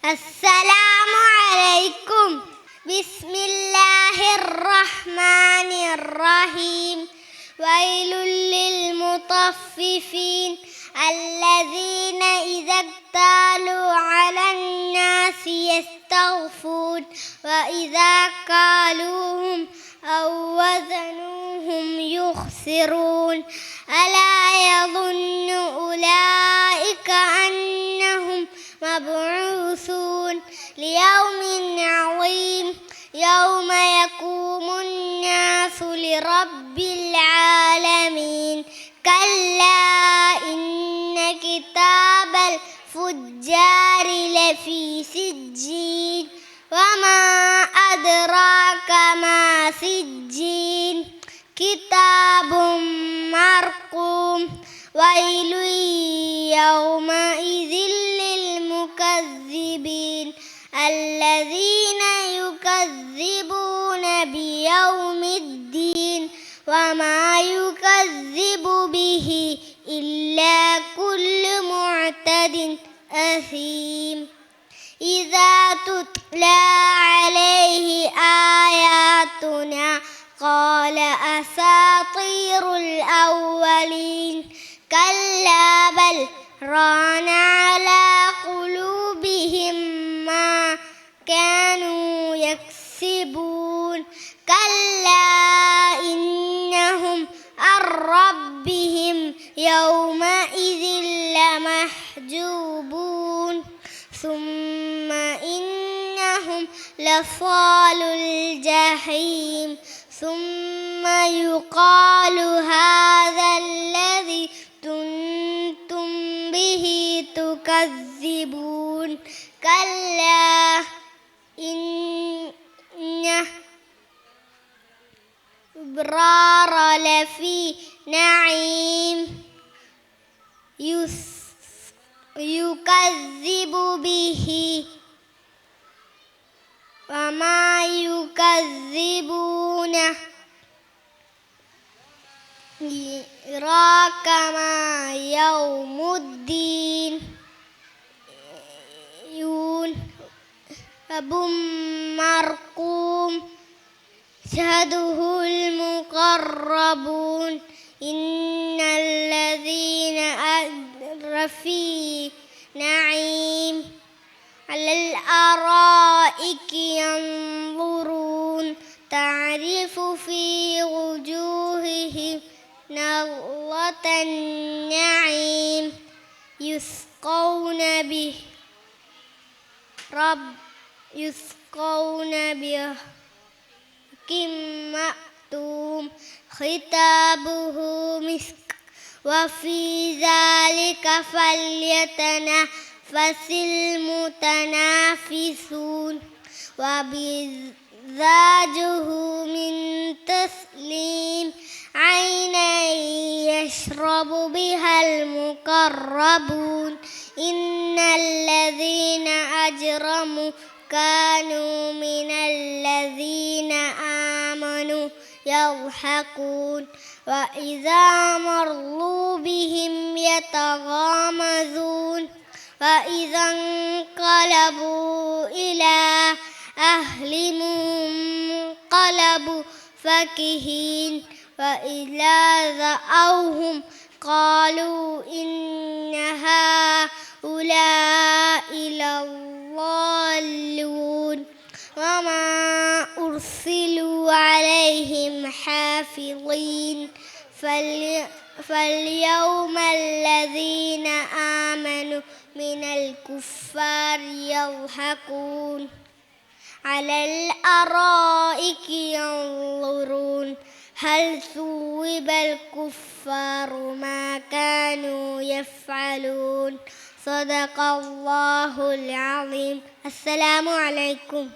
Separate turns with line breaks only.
السلام عليكم. بسم الله الرحمن الرحيم. ويل للمطففين الذين إذا اكتالوا على الناس يستوفون وإذا كالوهم أو وزنوهم يخسرون. ألا يظن أولئك أنهم مبعوثون ليوم عظيم يوم يقوم الناس لرب العالمين. كلا إن كتاب الفجار لفي سجين وما أدراك ما سجين كتاب مرقوم. ويل يومئذ للمكذبين الذين يكذبون بيوم الدين وما يكذب به إلا كل معتد أثيم. إذا تتلى عليه آياتنا قال أساطير الأولين. كلا بل ران على قلوبهم ما كانوا يكسبون. كلا إنهم عن ربهم يومئذ لمحجوبون. ثم إنهم لصال الجحيم. ثم يقال هذا الذي كنتم به تكذبون. كلا إن الأبرار لفي نعيم يكذب به وما يكذبونه إدراك ما يوم الدين. كتاب مرقوم يشهده المقربون. إن الذين في نعيم على الأرائك ينظرون تعرف في وجوههم نضرة النعيم يسقون مأتوم ختامه مسك وفي ذلك فليتنافس المتنافسون. ومزاجه من تسليم عينا يشرب بها المقربون. إن الذين أجرموا كانوا من الذين آمنوا يضحكون وإذا مروا بهم يتغامزون. وإذا انقلبوا إلى أهلهم انقلبوا فكهين. وإذا رأوهم قالوا إن هؤلاء لضالون. وما أرسلوا عليهم حافظين. فاليوم الذين آمنوا من الكفار يضحكون على الأرائك ينظرون هل ثوب الكفار ما كانوا يفعلون. صدق الله العظيم. السلام عليكم.